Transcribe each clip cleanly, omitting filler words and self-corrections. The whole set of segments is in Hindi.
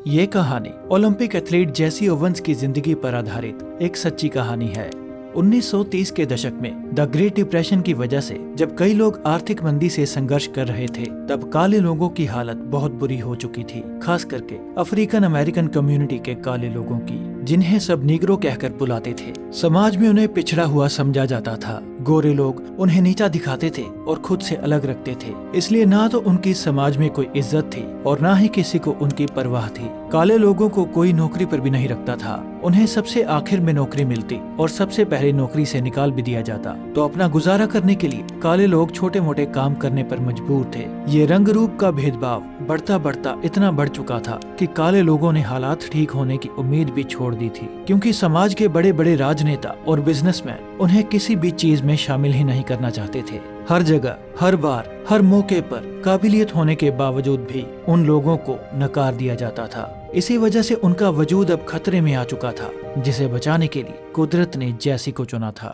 ये कहानी ओलंपिक एथलीट जेसी ओवेंस की जिंदगी पर आधारित एक सच्ची कहानी है। 1930 के दशक में द ग्रेट डिप्रेशन की वजह से जब कई लोग आर्थिक मंदी से संघर्ष कर रहे थे, तब काले लोगों की हालत बहुत बुरी हो चुकी थी, खास करके अफ्रीकन अमेरिकन कम्युनिटी के काले लोगों की, जिन्हें सब नीग्रो कहकर बुलाते थे। समाज में उन्हें पिछड़ा हुआ समझा जाता था। गोरे लोग उन्हें नीचा दिखाते थे और खुद से अलग रखते थे, इसलिए ना तो उनकी समाज में कोई इज्जत थी और ना ही किसी को उनकी परवाह थी। काले लोगों को कोई नौकरी पर भी नहीं रखता था। उन्हें सबसे आखिर में नौकरी मिलती और सबसे पहले नौकरी से निकाल भी दिया जाता, तो अपना गुजारा करने के लिए काले लोग छोटे मोटे काम करने पर मजबूर थे। ये रंग रूप का भेदभाव बढ़ता बढ़ता इतना बढ़ चुका था कि काले लोगों ने हालात ठीक होने की उम्मीद भी छोड़ दी थी, क्योंकि समाज के बड़े बड़े राजनेता और बिजनेसमैन उन्हें किसी भी चीज में शामिल ही नहीं करना चाहते थे। हर जगह, हर बार, हर मौके पर काबिलियत होने के बावजूद भी उन लोगों को नकार दिया जाता था। इसी वजह से उनका वजूद अब खतरे में आ चुका था, जिसे बचाने के लिए कुदरत ने जेसी को चुना था।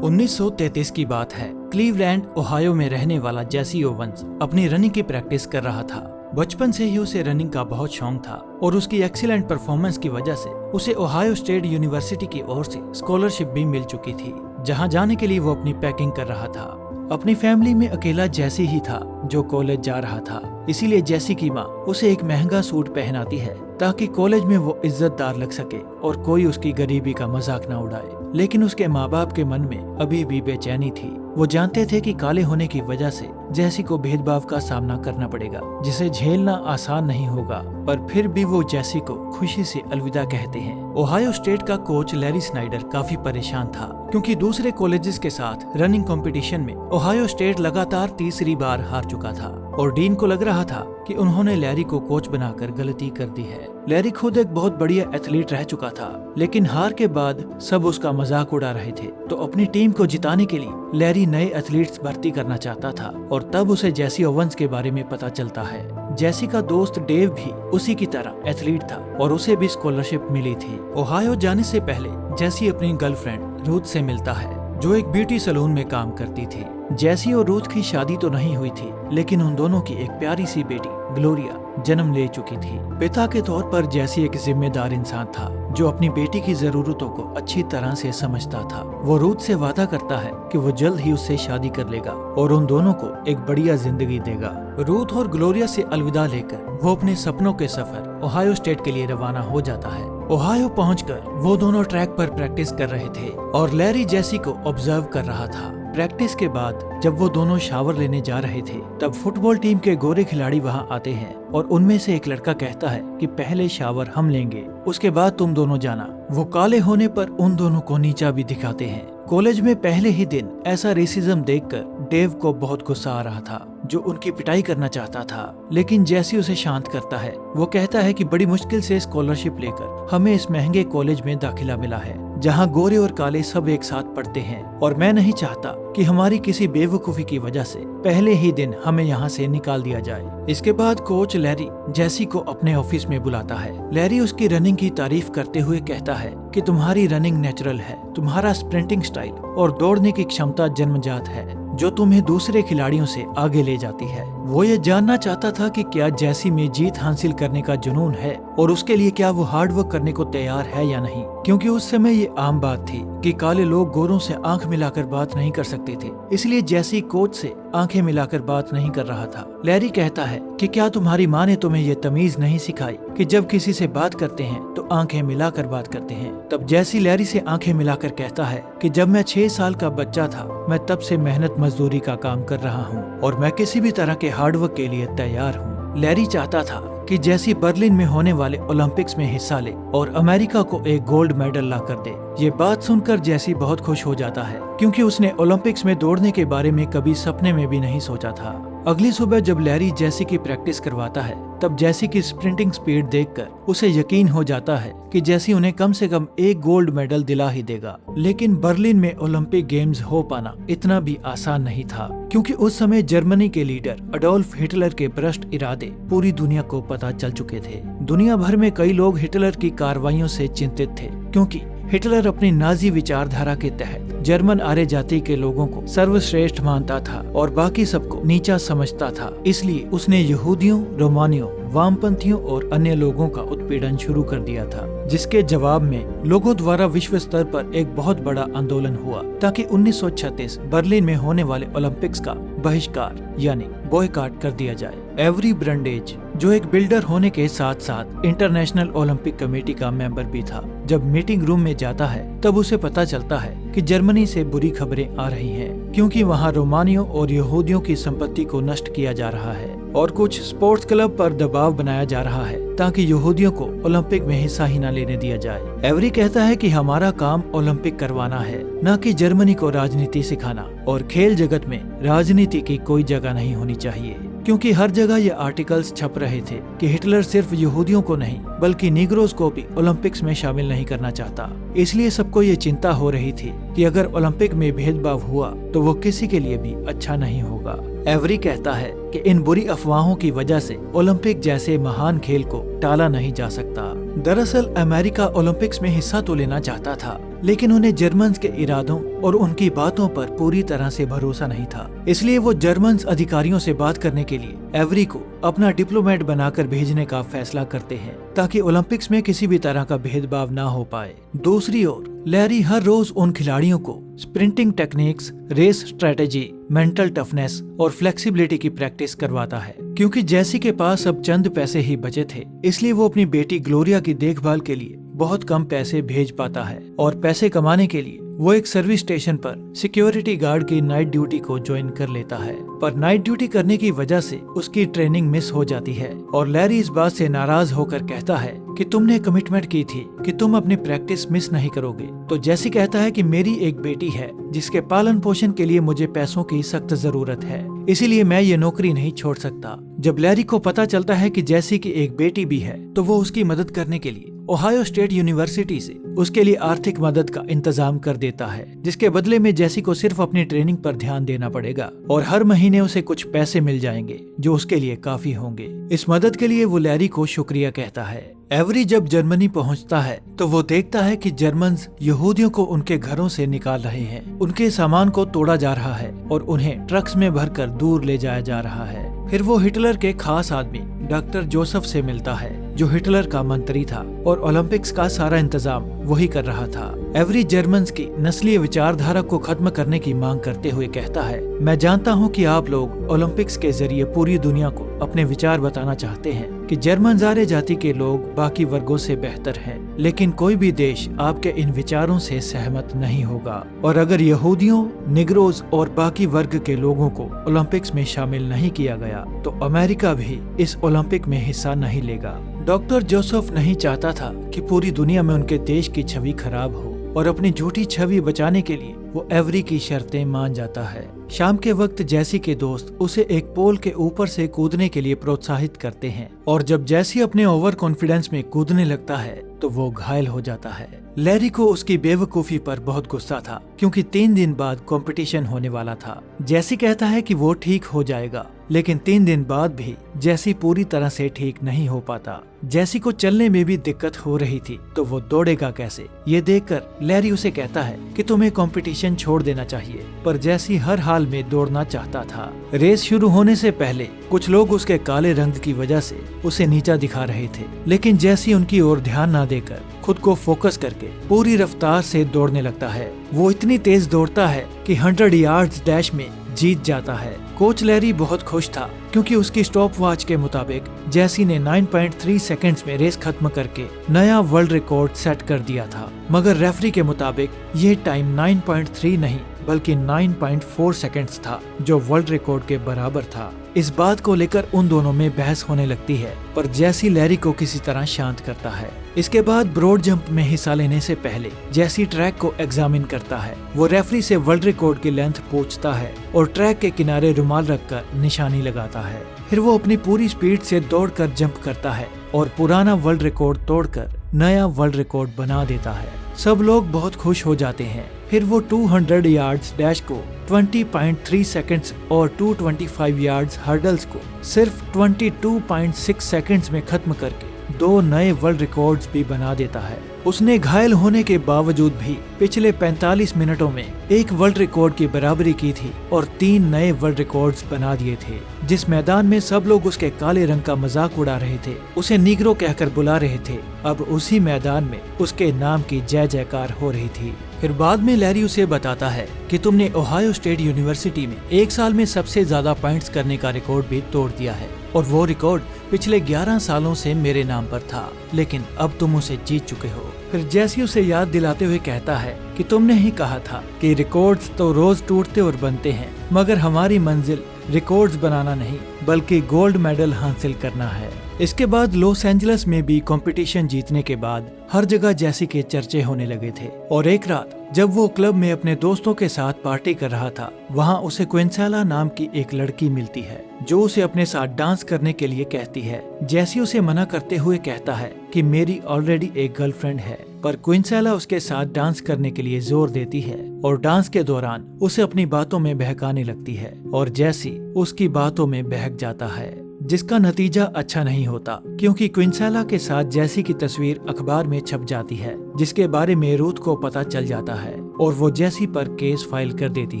1933 की बात है। क्लीवलैंड, ओहायो में रहने वाला जेसी ओवेंस अपनी रनिंग की प्रैक्टिस कर रहा था। बचपन से ही उसे रनिंग का बहुत शौक था और उसकी एक्सीलेंट परफॉर्मेंस की वजह से उसे ओहायो स्टेट यूनिवर्सिटी की ओर से स्कॉलरशिप भी मिल चुकी थी, जहां जाने के लिए वो अपनी पैकिंग कर रहा था। अपनी फैमिली में अकेला जेसी ही था जो कॉलेज जा रहा था, इसीलिए जेसी की माँ उसे एक महंगा सूट पहनाती है ताकि कॉलेज में वो इज्जतदार लग सके और कोई उसकी गरीबी का मजाक न उड़ाए। लेकिन उसके माँ बाप के मन में अभी भी बेचैनी थी। वो जानते थे कि काले होने की वजह से जेसी को भेदभाव का सामना करना पड़ेगा, जिसे झेलना आसान नहीं होगा, पर फिर भी वो जेसी को खुशी से अलविदा कहते हैं। ओहायो स्टेट का कोच लैरी स्नाइडर काफी परेशान था, क्योंकि दूसरे कॉलेजेस के साथ रनिंग कंपटीशन में ओहायो स्टेट लगातार तीसरी बार हार चुका था और डीन को लग रहा था कि उन्होंने लैरी को कोच बनाकर गलती कर दी है। लैरी खुद एक बहुत बढ़िया एथलीट रह चुका था, लेकिन हार के बाद सब उसका मजाक उड़ा रहे थे, तो अपनी टीम को जिताने के लिए लैरी नए एथलीट्स भर्ती करना चाहता था और तब उसे जेसी ओवेंस के बारे में पता चलता है। जेसी का दोस्त डेव भी उसी की तरह एथलीट था और उसे भी स्कॉलरशिप मिली थी। ओहायो जाने से पहले जेसी अपनी गर्लफ्रेंड रूथ से मिलता है, जो एक ब्यूटी सैलून में काम करती थी। जेसी और रूथ की शादी तो नहीं हुई थी, लेकिन उन दोनों की एक प्यारी सी बेटी ग्लोरिया जन्म ले चुकी थी। पिता के तौर पर जेसी एक जिम्मेदार इंसान था, जो अपनी बेटी की जरूरतों को अच्छी तरह से समझता था। वो रूथ से वादा करता है कि वो जल्द ही उससे शादी कर लेगा और उन दोनों को एक बढ़िया जिंदगी देगा। रूथ और ग्लोरिया से अलविदा लेकर वो अपने सपनों के सफर ओहायो स्टेट के लिए रवाना हो जाता है। ओहायो पहुंचकर वो दोनों ट्रैक पर प्रैक्टिस कर रहे थे और लैरी जेसी को ऑब्जर्व कर रहा था। प्रैक्टिस के बाद जब वो दोनों शावर लेने जा रहे थे, तब फुटबॉल टीम के गोरे खिलाड़ी वहां आते हैं और उनमें से एक लड़का कहता है कि पहले शावर हम लेंगे, उसके बाद तुम दोनों जाना। वो काले होने पर उन दोनों को नीचा भी दिखाते हैं। कॉलेज में पहले ही दिन ऐसा रेसिज्म देखकर डेव को बहुत गुस्सा आ रहा था, जो उनकी पिटाई करना चाहता था, लेकिन जेसी उसे शांत करता है। वो कहता है कि बड़ी मुश्किल से स्कॉलरशिप लेकर हमें इस महंगे कॉलेज में दाखिला मिला है, जहां गोरे और काले सब एक साथ पढ़ते हैं, और मैं नहीं चाहता कि हमारी किसी बेवकूफी की वजह से पहले ही दिन हमें यहाँ से निकाल दिया जाए। इसके बाद कोच लैरी जेसी को अपने ऑफिस में बुलाता है। लैरी उसकी रनिंग की तारीफ करते हुए कहता है कि तुम्हारी रनिंग नेचुरल है, तुम्हारा स्प्रिंटिंग स्टाइल और दौड़ने की क्षमता जन्मजात है, जो तुम्हें दूसरे खिलाड़ियों से आगे ले जाती है। वो ये जानना चाहता था कि क्या जेसी में जीत हासिल करने का जुनून है और उसके लिए क्या वो हार्ड वर्क करने को तैयार है या नहीं, क्योंकि उस समय ये आम बात थी कि काले लोग गोरों से आंख मिलाकर बात नहीं कर सकते थे। इसलिए जेसी कोच से आंखें मिलाकर बात नहीं कर रहा था। लैरी कहता है कि क्या तुम्हारी माँ ने तुम्हें ये तमीज नहीं सिखाई कि जब किसी से बात करते हैं तो आंखें मिलाकर बात करते हैं। तब जेसी लैरी से आंखें मिलाकर कहता है कि जब मैं 6 साल का बच्चा था, मैं तब से मेहनत मजदूरी का काम कर रहा हूँ और मैं किसी भी तरह के हार्डवर्क के लिए तैयार हूँ। लैरी चाहता था कि जेसी बर्लिन में होने वाले ओलंपिक्स में हिस्सा ले और अमेरिका को एक गोल्ड मेडल ला कर दे। ये बात सुनकर जेसी बहुत खुश हो जाता है, क्योंकि उसने ओलंपिक्स में दौड़ने के बारे में कभी सपने में भी नहीं सोचा था। अगली सुबह जब लैरी जेसी की प्रैक्टिस करवाता है, तब जेसी की स्प्रिंटिंग स्पीड देखकर उसे यकीन हो जाता है कि जेसी उन्हें कम से कम एक गोल्ड मेडल दिला ही देगा। लेकिन बर्लिन में ओलंपिक गेम्स हो पाना इतना भी आसान नहीं था, क्योंकि उस समय जर्मनी के लीडर अडोल्फ हिटलर के भ्रष्ट इरादे पूरी दुनिया को पता चल चुके थे। दुनिया भर में कई लोग हिटलर की कार्रवाइयों से चिंतित थे, क्योंकि हिटलर अपनी नाजी विचारधारा के तहत जर्मन आर्य जाति के लोगों को सर्वश्रेष्ठ मानता था और बाकी सबको नीचा समझता था। इसलिए उसने यहूदियों, रोमानियों, वामपंथियों और अन्य लोगों का उत्पीड़न शुरू कर दिया था, जिसके जवाब में लोगों द्वारा विश्व स्तर पर एक बहुत बड़ा आंदोलन हुआ ताकि 1936 बर्लिन में होने वाले ओलंपिक्स का बहिष्कार यानी बॉयकॉट कर दिया जाए। एवरी ब्रंडेज, जो एक बिल्डर होने के साथ साथ इंटरनेशनल ओलंपिक कमेटी का मेंबर भी था, जब मीटिंग रूम में जाता है तब उसे पता चलता है कि जर्मनी से बुरी खबरें आ रही हैं, क्योंकि वहां रोमानियों और यहूदियों की संपत्ति को नष्ट किया जा रहा है और कुछ स्पोर्ट्स क्लब पर दबाव बनाया जा रहा है ताकि यहूदियों को ओलंपिक में हिस्सा ही न लेने दिया जाए। एवरी कहता है कि हमारा काम ओलंपिक करवाना है, न कि जर्मनी को राजनीति सिखाना, और खेल जगत में राजनीति की कोई जगह नहीं होनी चाहिए, क्योंकि हर जगह ये आर्टिकल्स छप रहे थे कि हिटलर सिर्फ यहूदियों को नहीं बल्कि नीग्रोज को भी ओलंपिक्स में शामिल नहीं करना चाहता। इसलिए सबको ये चिंता हो रही थी कि अगर ओलंपिक में भेदभाव हुआ तो वो किसी के लिए भी अच्छा नहीं होगा। एवरी कहता है कि इन बुरी अफवाहों की वजह से ओलंपिक जैसे महान खेल को टाला नहीं जा सकता। दरअसल अमेरिका ओलंपिक्स में हिस्सा तो लेना चाहता था, लेकिन उन्हें जर्मन्स के इरादों और उनकी बातों पर पूरी तरह से भरोसा नहीं था। इसलिए वो जर्मन्स अधिकारियों से बात करने के लिए एवरी को अपना डिप्लोमेट बनाकर भेजने का फैसला करते हैं ताकि ओलंपिक्स में किसी भी तरह का भेदभाव ना हो पाए। दूसरी ओर लैरी हर रोज उन खिलाड़ियों को sprinting techniques, race strategy, mental toughness और फ्लेक्सिबिलिटी की प्रैक्टिस करवाता है। क्योंकि जैसी के पास अब चंद पैसे ही बचे थे, इसलिए वो अपनी बेटी ग्लोरिया की देखभाल के लिए बहुत कम पैसे भेज पाता है और पैसे कमाने के लिए वो एक सर्विस स्टेशन पर सिक्योरिटी गार्ड की नाइट ड्यूटी को ज्वाइन कर लेता है। पर नाइट ड्यूटी करने की वजह से उसकी ट्रेनिंग मिस हो जाती है और लैरी इस बात से नाराज होकर कहता है कि तुमने कमिटमेंट की थी कि तुम अपनी प्रैक्टिस मिस नहीं करोगे। तो जैसी कहता है कि मेरी एक बेटी है जिसके पालन पोषण के लिए मुझे पैसों की सख्त जरूरत है, इसीलिए मैं ये नौकरी नहीं छोड़ सकता। जब लैरी को पता चलता है कि जैसी की एक बेटी भी है तो वो उसकी मदद करने के लिए ओहायो स्टेट यूनिवर्सिटी से उसके लिए आर्थिक मदद का इंतजाम कर देता है, जिसके बदले में जैसी को सिर्फ अपनी ट्रेनिंग पर ध्यान देना पड़ेगा और हर महीने उसे कुछ पैसे मिल जाएंगे जो उसके लिए काफी होंगे। इस मदद के लिए वो लैरी को शुक्रिया कहता है। एवरी जब जर्मनी पहुंचता है तो वो देखता है कि जर्मन्स यहूदियों को उनके घरों से निकाल रहे हैं, उनके सामान को तोड़ा जा रहा है और उन्हें ट्रक्स में भरकर दूर ले जाया जा रहा है। फिर वो हिटलर के खास आदमी डॉक्टर जोसेफ से मिलता है, जो हिटलर का मंत्री था और ओलंपिक्स का सारा इंतजाम वही कर रहा था। एवरी जर्मन्स की नस्लीय विचारधारा को खत्म करने की मांग करते हुए कहता है, मैं जानता हूँ कि आप लोग ओलंपिक्स के जरिए पूरी दुनिया को अपने विचार बताना चाहते हैं कि जर्मन आर्य जाति के लोग बाकी वर्गों से बेहतर हैं, लेकिन कोई भी देश आपके इन विचारों से सहमत नहीं होगा और अगर यहूदियों, निग्रोज और बाकी वर्ग के लोगों को ओलंपिक्स में शामिल नहीं किया गया तो अमेरिका भी इस ओलंपिक में हिस्सा नहीं लेगा। डॉक्टर जोसेफ नहीं चाहता था कि पूरी दुनिया में उनके देश की छवि खराब हो और अपनी झूठी छवि बचाने के लिए वो एवरी की शर्तें मान जाता है। शाम के वक्त जैसी के दोस्त उसे एक पोल के ऊपर से कूदने के लिए प्रोत्साहित करते हैं और जब जैसी अपने ओवर कॉन्फिडेंस में कूदने लगता है तो वो घायल हो जाता है। लैरी को उसकी बेवकूफी पर बहुत गुस्सा था, क्योंकि 3 दिन बाद कंपटीशन होने वाला था। जैसी कहता है कि वो ठीक हो जाएगा, लेकिन 3 दिन बाद भी जैसी पूरी तरह से ठीक नहीं हो पाता। जैसी को चलने में भी दिक्कत हो रही थी तो वो दौड़ेगा कैसे। ये देखकर लैरी उसे कहता है कि तुम्हें कंपटीशन छोड़ देना चाहिए, पर जैसी हर हाल में दौड़ना चाहता था। रेस शुरू होने से पहले कुछ लोग उसके काले रंग की वजह से उसे नीचा दिखा रहे थे, लेकिन जैसी उनकी ओर ध्यान न देकर खुद को फोकस करके पूरी रफ्तार से दौड़ने लगता है। वो इतनी तेज दौड़ता है कि 100 यार्ड्स डैश में जीत जाता है। कोच लैरी बहुत खुश था, क्योंकि उसकी स्टॉप वॉच के मुताबिक जैसी ने 9.3 सेकंड्स में रेस खत्म करके नया वर्ल्ड रिकॉर्ड सेट कर दिया था। मगर रेफरी के मुताबिक ये टाइम 9.3 नहीं बल्कि 9.4 सेकंड्स था, जो वर्ल्ड रिकॉर्ड के बराबर था। इस बात को लेकर उन दोनों में बहस होने लगती है, पर जैसी लैरी को किसी तरह शांत करता है। इसके बाद ब्रॉड जंप में हिस्सा लेने से पहले जैसी ट्रैक को एग्जामिन करता है। वो रेफरी से वर्ल्ड रिकॉर्ड की लेंथ पूछता है और ट्रैक के किनारे रुमाल रखकर निशानी लगाता है। फिर वो अपनी पूरी स्पीड से दौड़कर जंप करता है और पुराना वर्ल्ड रिकॉर्ड तोड़कर नया वर्ल्ड रिकॉर्ड बना देता है। सब लोग बहुत खुश हो जाते हैं। फिर वो 200 यार्ड्स डैश को 20.3 सेकंड्स और 225 यार्ड्स हर्डल्स को सिर्फ 22.6 सेकंड्स में खत्म करके 2 नए वर्ल्ड रिकॉर्ड्स भी बना देता है। उसने घायल होने के बावजूद भी पिछले 45 मिनटों में एक वर्ल्ड रिकॉर्ड की बराबरी की थी और 3 नए वर्ल्ड रिकॉर्ड्स बना दिए थे। जिस मैदान में सब लोग उसके काले रंग का मजाक उड़ा रहे थे, उसे नीग्रो कहकर बुला रहे थे, अब उसी मैदान में उसके नाम की जय जयकार हो रही थी। फिर बाद में लैरी उसे बताता है कि तुमने ओहायो स्टेट यूनिवर्सिटी में एक साल में सबसे ज्यादा पॉइंट्स करने का रिकॉर्ड भी तोड़ दिया है और वो रिकॉर्ड पिछले 11 सालों से मेरे नाम पर था, लेकिन अब तुम उसे जीत चुके हो। फिर जैसी उसे याद दिलाते हुए कहता है कि तुमने ही कहा था कि रिकॉर्ड्स तो रोज टूटते और बनते हैं, मगर हमारी मंजिल रिकॉर्ड्स बनाना नहीं बल्कि गोल्ड मेडल हासिल करना है। इसके बाद लॉस एंजलिस में भी कंपटीशन जीतने के बाद हर जगह जैसी के चर्चे होने लगे थे और एक रात जब वो क्लब में अपने दोस्तों के साथ पार्टी कर रहा था, वहाँ उसे क्विंसेला नाम की एक लड़की मिलती है जो उसे अपने साथ डांस करने के लिए कहती है। जैसी उसे मना करते हुए कहता है कि मेरी ऑलरेडी एक गर्लफ्रेंड है, पर क्विंसेला उसके साथ डांस करने के लिए जोर देती है और डांस के दौरान उसे अपनी बातों में बहकाने लगती है और जैसी उसकी बातों में बहक जाता है, जिसका नतीजा अच्छा नहीं होता क्योंकि क्विंसेला के साथ जैसी की तस्वीर अखबार में छप जाती है, जिसके बारे में रूथ को पता चल जाता है और वो जैसी पर केस फाइल कर देती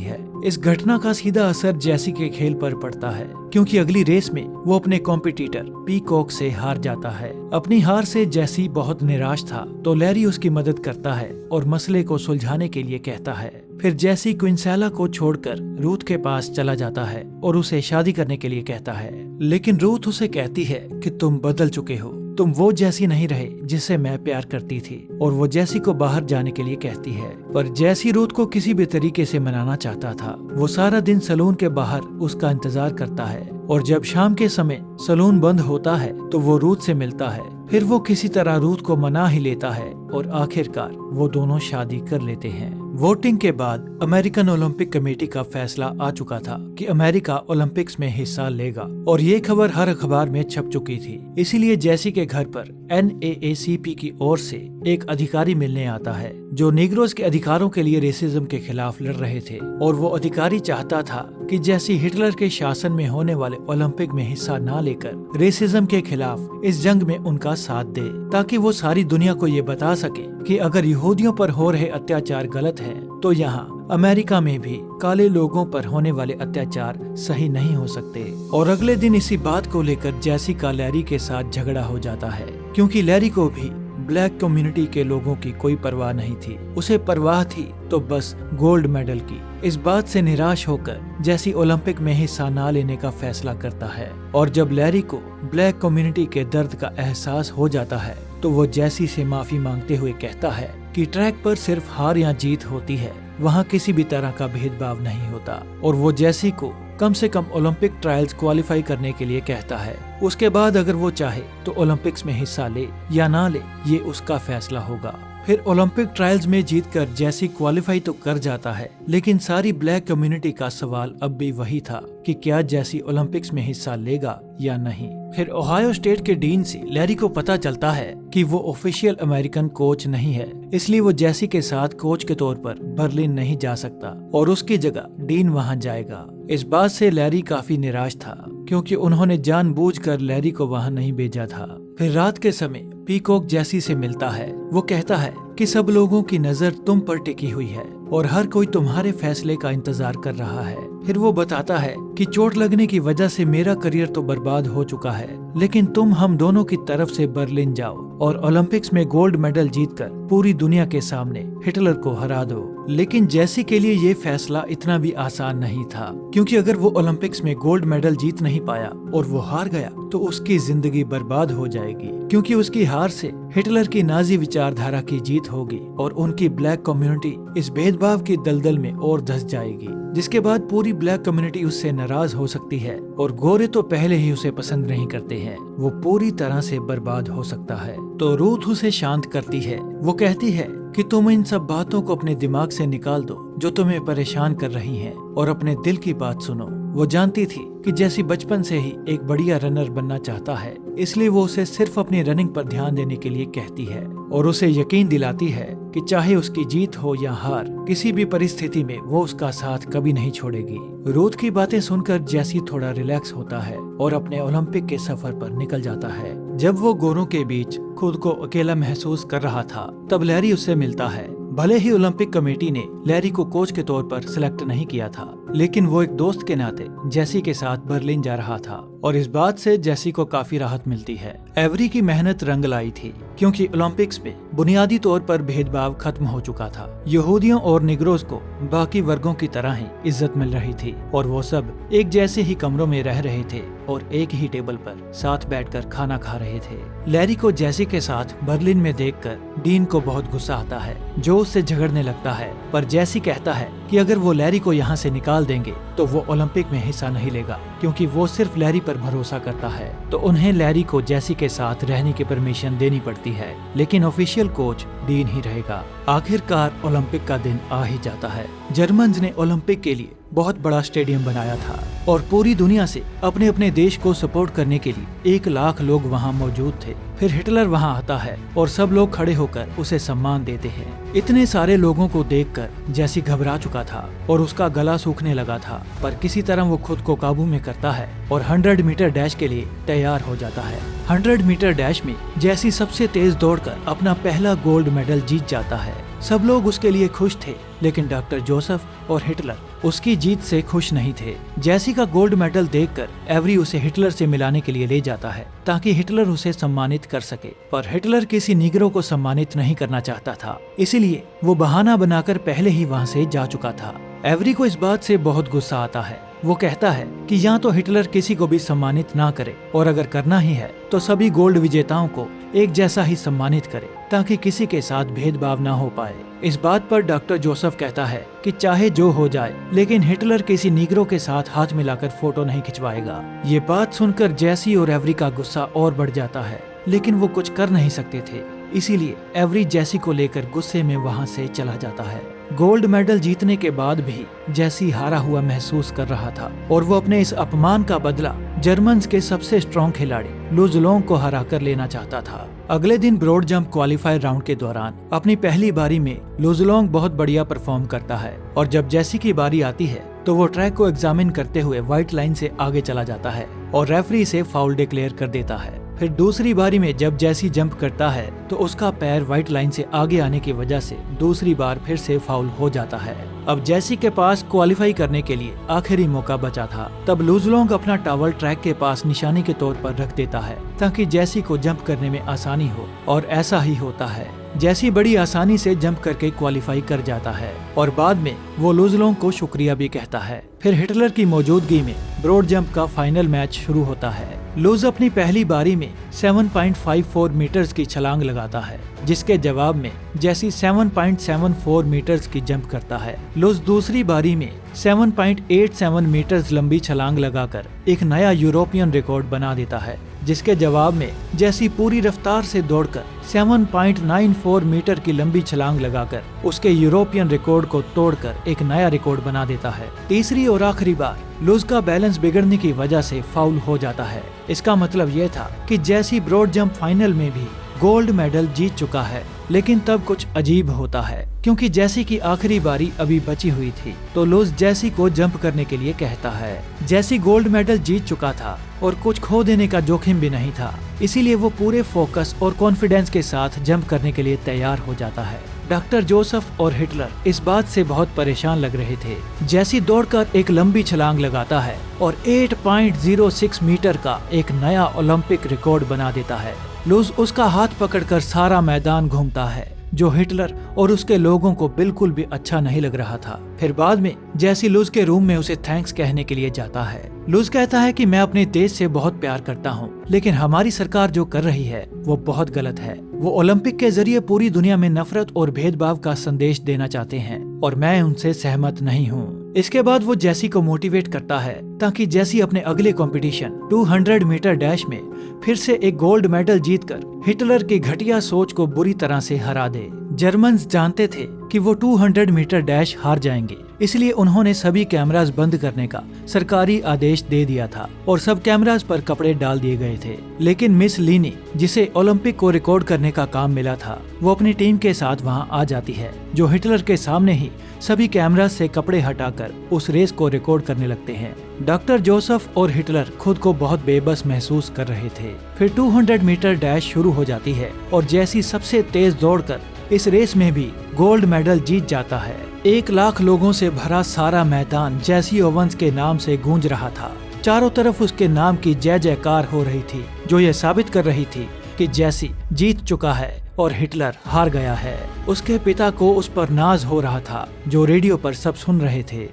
है। इस घटना का सीधा असर जैसी के खेल पर पड़ता है क्योंकि अगली रेस में वो अपने कॉम्पिटिटर पीकॉक से हार जाता है। अपनी हार से जैसी बहुत निराश था तो लैरी उसकी मदद करता है और मसले को सुलझाने के लिए कहता है। फिर जैसी क्विंसेला को छोड़कर रूथ के पास चला जाता है और उसे शादी करने के लिए कहता है, लेकिन रूथ उसे कहती है कि तुम बदल चुके हो, तुम वो जैसी नहीं रहे जिससे मैं प्यार करती थी, और वो जैसी को बाहर जाने के लिए कहती है। पर जैसी रूथ को किसी भी तरीके से मनाना चाहता था। वो सारा दिन सलून के बाहर उसका इंतजार करता है और जब शाम के समय सलून बंद होता है तो वो रूथ से मिलता है। फिर वो किसी तरह रूथ को मना ही लेता है और आखिरकार वो दोनों शादी कर लेते हैं। वोटिंग के बाद अमेरिकन ओलंपिक कमेटी का फैसला आ चुका था कि अमेरिका ओलंपिक्स में हिस्सा लेगा और ये खबर हर अखबार में छप चुकी थी। इसीलिए जैसी के घर पर NAACP की ओर से एक अधिकारी मिलने आता है जो नीग्रोज के अधिकारों के लिए रेसिज्म के खिलाफ लड़ रहे थे और वो अधिकारी चाहता था कि जैसी हिटलर के शासन में होने वाले ओलंपिक में हिस्सा न लेकर रेसिज्म के खिलाफ इस जंग में उनका साथ दे, ताकि वो सारी दुनिया को ये बता सके कि अगर यहूदियों पर हो रहे अत्याचार गलत हैं, तो यहाँ अमेरिका में भी काले लोगों पर होने वाले अत्याचार सही नहीं हो सकते। और अगले दिन इसी बात को लेकर जैसी का लैरी के साथ झगड़ा हो जाता है क्योंकि लैरी को भी ब्लैक कम्युनिटी के लोगों की कोई परवाह नहीं थी। उसे परवाह थी तो बस गोल्ड मेडल की। इस बात से निराश होकर जैसी ओलंपिक में हिस्सा न लेने का फैसला करता है और जब लैरी को ब्लैक कम्युनिटी के दर्द का एहसास हो जाता है तो वो जैसी से माफी मांगते हुए कहता है कि ट्रैक पर सिर्फ हार या जीत होती है, वहाँ किसी भी तरह का भेदभाव नहीं होता। और वो जैसी को कम से कम ओलंपिक ट्रायल्स क्वालिफाई करने के लिए कहता है। उसके बाद अगर वो चाहे तो ओलंपिक्स में हिस्सा ले या ना ले, ये उसका फैसला होगा। फिर ओलंपिक ट्रायल्स में जीतकर जैसी क्वालिफाई तो कर जाता है, लेकिन सारी ब्लैक कम्युनिटी का सवाल अब भी वही था कि क्या जैसी ओलंपिक्स में हिस्सा लेगा या नहीं। फिर ओहायो स्टेट के डीन से लैरी को पता चलता है कि वो ऑफिशियल अमेरिकन कोच नहीं है, इसलिए वो जैसी के साथ कोच के तौर पर बर्लिन नहीं जा सकता और उसकी जगह डीन वहां जाएगा। इस बात से लैरी काफी निराश था क्योंकि उन्होंने जानबूझकर लैरी को वहां नहीं भेजा था। फिर रात के समय पीकॉक जैसी से मिलता है। वो कहता है कि सब लोगों की नजर तुम पर टिकी हुई है और हर कोई तुम्हारे फैसले का इंतजार कर रहा है। फिर वो बताता है कि चोट लगने की वजह से मेरा करियर तो बर्बाद हो चुका है, लेकिन तुम हम दोनों की तरफ से बर्लिन जाओ और ओलंपिक्स में गोल्ड मेडल जीतकर पूरी दुनिया के सामने हिटलर को हरा दो। लेकिन जैसी के लिए ये फैसला इतना भी आसान नहीं था क्योंकि अगर वो ओलंपिक्स में गोल्ड मेडल जीत नहीं पाया और वो हार गया तो उसकी जिंदगी बर्बाद हो जाएगी, क्योंकि उसकी हार से हिटलर की नाजी विचारधारा की जीत होगी और उनकी ब्लैक कम्युनिटी इस भेदभाव की दलदल में और धंस जाएगी, जिसके बाद पूरी ब्लैक कम्युनिटी उससे नाराज हो सकती है और गोरे तो पहले ही उसे पसंद नहीं करते हैं, वो पूरी तरह से बर्बाद हो सकता है। तो रूथ उसे शांत करती है। वो कहती है कि तुम इन सब बातों को अपने दिमाग से निकाल दो जो तुम्हें परेशान कर रही हैं और अपने दिल की बात सुनो। वो जानती थी कि जैसी बचपन से ही एक बढ़िया रनर बनना चाहता है, इसलिए वो उसे सिर्फ अपनी रनिंग पर ध्यान देने के लिए कहती है और उसे यकीन दिलाती है कि चाहे उसकी जीत हो या हार, किसी भी परिस्थिति में वो उसका साथ कभी नहीं छोड़ेगी। रूथ की बातें सुनकर जैसी थोड़ा रिलैक्स होता है और अपने ओलंपिक के सफर पर निकल जाता है, जब वो गोरों के बीच खुद को अकेला महसूस कर रहा था तब लैरी उससे मिलता है। भले ही ओलंपिक कमेटी ने लैरी को कोच के तौर पर सिलेक्ट नहीं किया था, लेकिन वो एक दोस्त के नाते जेसी के साथ बर्लिन जा रहा था और इस बात से जेसी को काफी राहत मिलती है। एवरी की मेहनत रंग लाई थी क्योंकि ओलंपिक्स में बुनियादी तौर पर भेदभाव खत्म हो चुका था। यहूदियों और निग्रोज को बाकी वर्गों की तरह ही इज्जत मिल रही थी और वो सब एक जैसे ही कमरों में रह रहे थे और एक ही टेबल पर साथ बैठकर खाना खा रहे थे। लैरी को जेसी के साथ बर्लिन में देखकर डीन को बहुत गुस्सा आता है, जो उससे झगड़ने लगता है, पर जेसी कहता है कि अगर वो लैरी को यहाँ से निकाल देंगे तो वो ओलंपिक में हिस्सा नहीं लेगा क्योंकि वो सिर्फ लैरी पर भरोसा करता है। तो उन्हें लैरी को जेसी के साथ रहने की परमिशन देनी पड़ती है, लेकिन ऑफिशियल कोच डीन ही रहेगा। आखिरकार ओलंपिक का दिन आ ही जाता है। जर्मन्स ने ओलंपिक के लिए बहुत बड़ा स्टेडियम बनाया था और पूरी दुनिया से अपने अपने देश को सपोर्ट करने के लिए 1 लाख लोग वहां मौजूद थे। फिर हिटलर वहां आता है और सब लोग खड़े होकर उसे सम्मान देते हैं। इतने सारे लोगों को देखकर जेसी घबरा चुका था और उसका गला सूखने लगा था, पर किसी तरह वो खुद को काबू में करता है और 100 मीटर डैश के लिए तैयार हो जाता है। 100 मीटर डैश में जेसी सबसे तेज दौड़कर अपना पहला गोल्ड मेडल जीत जाता है। सब लोग उसके लिए खुश थे, लेकिन डॉक्टर जोसेफ और हिटलर उसकी जीत से खुश नहीं थे। जेसी का गोल्ड मेडल देखकर एवरी उसे हिटलर से मिलाने के लिए ले जाता है ताकि हिटलर उसे सम्मानित कर सके, पर हिटलर किसी निग्रो को सम्मानित नहीं करना चाहता था, इसीलिए वो बहाना बनाकर पहले ही वहां से जा चुका था। एवरी को इस बात से बहुत गुस्सा आता है। वो कहता है कि या तो हिटलर किसी को भी सम्मानित ना करे और अगर करना ही है तो सभी गोल्ड विजेताओं को एक जैसा ही सम्मानित करे ताकि किसी के साथ भेदभाव ना हो पाए। इस बात पर डॉक्टर जोसेफ कहता है कि चाहे जो हो जाए, लेकिन हिटलर किसी निग्रो के साथ हाथ मिलाकर फोटो नहीं खिंचवाएगा। ये बात सुनकर जेसी और एवरी का गुस्सा और बढ़ जाता है, लेकिन वो कुछ कर नहीं सकते थे, इसीलिए एवरी जेसी को लेकर गुस्से में वहां से चला जाता है। गोल्ड मेडल जीतने के बाद भी जेसी हारा हुआ महसूस कर रहा था और वो अपने इस अपमान का बदला जर्मन्स के सबसे स्ट्रॉन्ग खिलाड़ी लू जुलोंग को हरा कर लेना चाहता था। अगले दिन ब्रॉड जंप क्वालिफायर राउंड के दौरान अपनी पहली बारी में लू जुलोंग बहुत बढ़िया परफॉर्म करता है और जब जेसी की बारी आती है तो वो ट्रैक को एग्जामिन करते हुए व्हाइट लाइन से आगे चला जाता है और रेफरी से फाउल डिक्लेयर कर देता है। फिर दूसरी बारी में जब जेसी जंप करता है तो उसका पैर व्हाइट लाइन से आगे आने की वजह से दूसरी बार फिर से फाउल हो जाता है। अब जेसी के पास क्वालिफाई करने के लिए आखिरी मौका बचा था। तब लू जुलोंग अपना टॉवल ट्रैक के पास निशानी के तौर पर रख देता है ताकि जेसी को जंप करने में आसानी हो, और ऐसा ही होता है। जेसी बड़ी आसानी से जंप करके क्वालिफाई कर जाता है और बाद में वो लू जुलोंग को शुक्रिया भी कहता है। फिर हिटलर की मौजूदगी में ब्रॉड जंप का फाइनल मैच शुरू होता है। लूज अपनी पहली बारी में 7.54 मीटर्स की छलांग लगाता है, जिसके जवाब में जेसी 7.74 मीटर्स की जंप करता है। लूज दूसरी बारी में 7.87 मीटर्स लंबी छलांग लगाकर एक नया यूरोपियन रिकॉर्ड बना देता है, जिसके जवाब में जेसी पूरी रफ्तार से दौड़कर 7.94 मीटर की लंबी छलांग लगाकर उसके यूरोपियन रिकॉर्ड को तोड़कर एक नया रिकॉर्ड बना देता है। तीसरी और आखिरी बार लूज का बैलेंस बिगड़ने की वजह से फाउल हो जाता है। इसका मतलब यह था कि जेसी ब्रॉड जंप फाइनल में भी गोल्ड मेडल जीत चुका है, लेकिन तब कुछ अजीब होता है क्योंकि जेसी की आखिरी बारी अभी बची हुई थी। तो लूज जेसी को जंप करने के लिए कहता है। जेसी गोल्ड मेडल जीत चुका था और कुछ खो देने का जोखिम भी नहीं था, इसीलिए वो पूरे फोकस और कॉन्फिडेंस के साथ जंप करने के लिए तैयार हो जाता है। डॉक्टर जोसेफ और हिटलर इस बात से बहुत परेशान लग रहे थे। जेसी दौड़कर एक लंबी छलांग लगाता है और 8.06 मीटर का एक नया ओलंपिक रिकॉर्ड बना देता है। लूज उसका हाथ पकड़कर सारा मैदान घूमता है, जो हिटलर और उसके लोगों को बिल्कुल भी अच्छा नहीं लग रहा था। फिर बाद में जेसी लूज के रूम में उसे थैंक्स कहने के लिए जाता है। लूज कहता है कि मैं अपने देश से बहुत प्यार करता हूँ, लेकिन हमारी सरकार जो कर रही है वो बहुत गलत है। वो ओलंपिक के जरिए पूरी दुनिया में नफरत और भेदभाव का संदेश देना चाहते हैं और मैं उनसे सहमत नहीं हूँ। इसके बाद वो जेसी को मोटिवेट करता है ताकि जेसी अपने अगले कंपटीशन 200 मीटर डैश में फिर से एक गोल्ड मेडल जीतकर हिटलर की घटिया सोच को बुरी तरह से हरा दे। जर्मन्स जानते थे कि वो 200 मीटर डैश हार जाएंगे, इसलिए उन्होंने सभी कैमरास बंद करने का सरकारी आदेश दे दिया था और सब कैमरास पर कपड़े डाल दिए गए थे। लेकिन मिस लीनी, जिसे ओलंपिक को रिकॉर्ड करने का काम मिला था, वो अपनी टीम के साथ वहां आ जाती है, जो हिटलर के सामने ही सभी कैमरास से कपड़े हटाकर उस रेस को रिकॉर्ड करने लगते हैं। डॉक्टर जोसेफ और हिटलर खुद को बहुत बेबस महसूस कर रहे थे। फिर 200 मीटर डैश शुरू हो जाती है और जैसी सबसे तेज दौड़कर इस रेस में भी गोल्ड मेडल जीत जाता है। 1 लाख लोगों से भरा सारा मैदान जेसी ओवेंस के नाम से गूंज रहा था। चारों तरफ उसके नाम की जय जयकार हो रही थी, जो ये साबित कर रही थी कि जेसी जीत चुका है और हिटलर हार गया है। उसके पिता को उस पर नाज हो रहा था, जो रेडियो पर सब सुन रहे थे।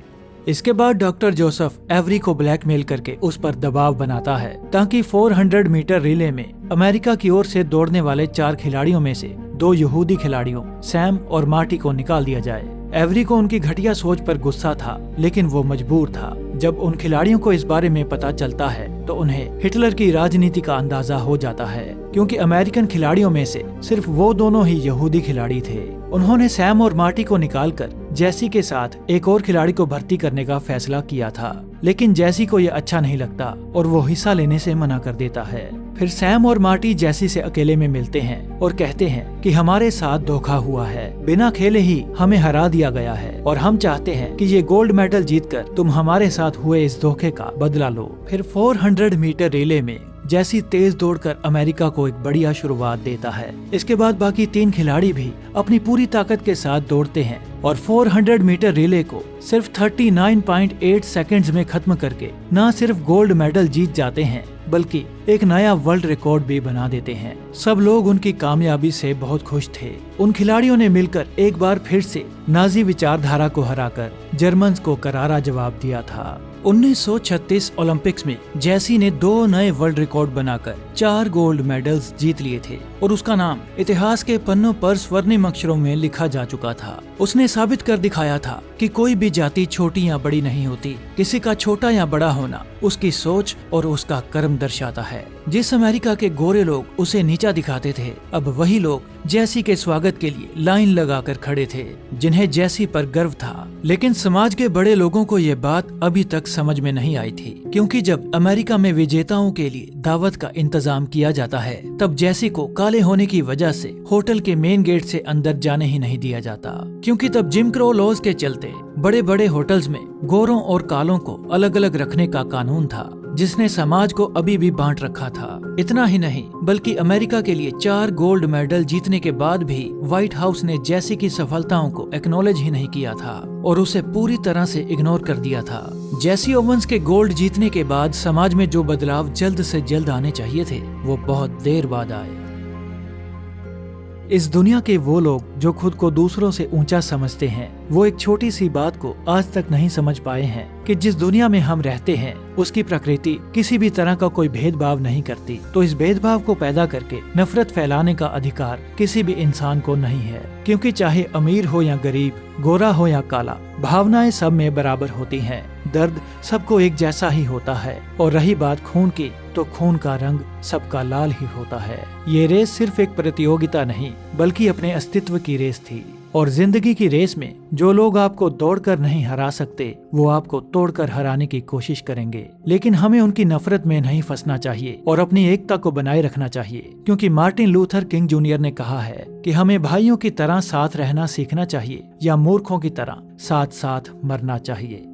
इसके बाद डॉक्टर जोसेफ एवरी को ब्लैकमेल करके उस पर दबाव बनाता है ताकि 400 मीटर रिले में अमेरिका की ओर से दौड़ने वाले 4 खिलाड़ियों में से 2 यहूदी खिलाड़ियों सैम और मार्टी को निकाल दिया जाए। एवरी को उनकी घटिया सोच पर गुस्सा था, लेकिन वो मजबूर था। जब उन खिलाड़ियों को इस बारे में पता चलता है तो उन्हें हिटलर की राजनीति का अंदाजा हो जाता है, क्योंकि अमेरिकन खिलाड़ियों में से सिर्फ वो दोनों ही यहूदी खिलाड़ी थे। उन्होंने सैम और मार्टी को निकालकर जेसी के साथ एक और खिलाड़ी को भर्ती करने का फैसला किया था, लेकिन जेसी को ये अच्छा नहीं लगता और वो हिस्सा लेने से मना कर देता है। फिर सैम और मार्टी जेसी से अकेले में मिलते हैं और कहते हैं कि हमारे साथ धोखा हुआ है, बिना खेले ही हमें हरा दिया गया है और हम चाहते हैं कि ये गोल्ड मेडल जीतकर तुम हमारे साथ हुए इस धोखे का बदला लो। फिर 400 मीटर रिले में जेसी तेज दौड़कर अमेरिका को एक बढ़िया शुरुआत देता है। इसके बाद बाकी 3 खिलाड़ी भी अपनी पूरी ताकत के साथ दौड़ते हैं और 400 मीटर रिले को सिर्फ 39.8 सेकंड्स में खत्म करके न सिर्फ गोल्ड मेडल जीत जाते हैं, बल्कि एक नया वर्ल्ड रिकॉर्ड भी बना देते हैं। सब लोग उनकी कामयाबी से बहुत खुश थे। उन खिलाड़ियों ने मिलकर एक बार फिर से नाजी विचारधारा को हराकर जर्मन्स को करारा जवाब दिया था। 1936 ओलंपिक्स में जेसी ने 2 नए वर्ल्ड रिकॉर्ड बनाकर 4 गोल्ड मेडल्स जीत लिए थे और उसका नाम इतिहास के पन्नों पर स्वर्णिम अक्षरों में लिखा जा चुका था। उसने साबित कर दिखाया था कि कोई भी जाति छोटी या बड़ी नहीं होती। किसी का छोटा या बड़ा होना उसकी सोच और उसका कर्म दर्शाता है। जिस अमेरिका के गोरे लोग उसे नीचा दिखाते थे, अब वही लोग जेसी के स्वागत के लिए लाइन लगाकर खड़े थे, जिन्हें जेसी पर गर्व था। लेकिन समाज के बड़े लोगों को ये बात अभी तक समझ में नहीं आई थी, क्योंकि जब अमेरिका में विजेताओं के लिए दावत का इंतजाम किया जाता है, तब जेसी को काले होने की वजह से होटल के मेन गेट से अंदर जाने ही नहीं दिया जाता, क्योंकि तब जिम क्रो लॉज के चलते बड़े बड़े होटल्स में गोरों और कालों को अलग अलग रखने का कानून था, जिसने समाज को अभी भी बांट रखा था। इतना ही नहीं, बल्कि अमेरिका के लिए 4 गोल्ड मेडल जीतने के बाद भी व्हाइट हाउस ने जेसी की सफलताओं को एक्नॉलेज ही नहीं किया था और उसे पूरी तरह से इग्नोर कर दिया था। जेसी ओवेंस के गोल्ड जीतने के बाद समाज में जो बदलाव जल्द से जल्द आने चाहिए थे, वो बहुत देर बाद आए। इस दुनिया के वो लोग जो खुद को दूसरों से ऊंचा समझते हैं, वो एक छोटी सी बात को आज तक नहीं समझ पाए हैं कि जिस दुनिया में हम रहते हैं उसकी प्रकृति किसी भी तरह का कोई भेदभाव नहीं करती। तो इस भेदभाव को पैदा करके नफरत फैलाने का अधिकार किसी भी इंसान को नहीं है, क्योंकि चाहे अमीर हो या गरीब, गोरा हो या काला, भावनाएं सब में बराबर होती हैं। दर्द सबको एक जैसा ही होता है और रही बात खून की, तो खून का रंग सबका लाल ही होता है। ये रेस सिर्फ एक प्रतियोगिता नहीं, बल्कि अपने अस्तित्व की रेस थी। और जिंदगी की रेस में जो लोग आपको दौड़कर नहीं हरा सकते, वो आपको तोड़कर हराने की कोशिश करेंगे। लेकिन हमें उनकी नफरत में नहीं फंसना चाहिए और अपनी एकता को बनाए रखना चाहिए, क्योंकि मार्टिन लूथर किंग जूनियर ने कहा है कि हमें भाइयों की तरह साथ रहना सीखना चाहिए या मूर्खों की तरह साथ साथ मरना चाहिए।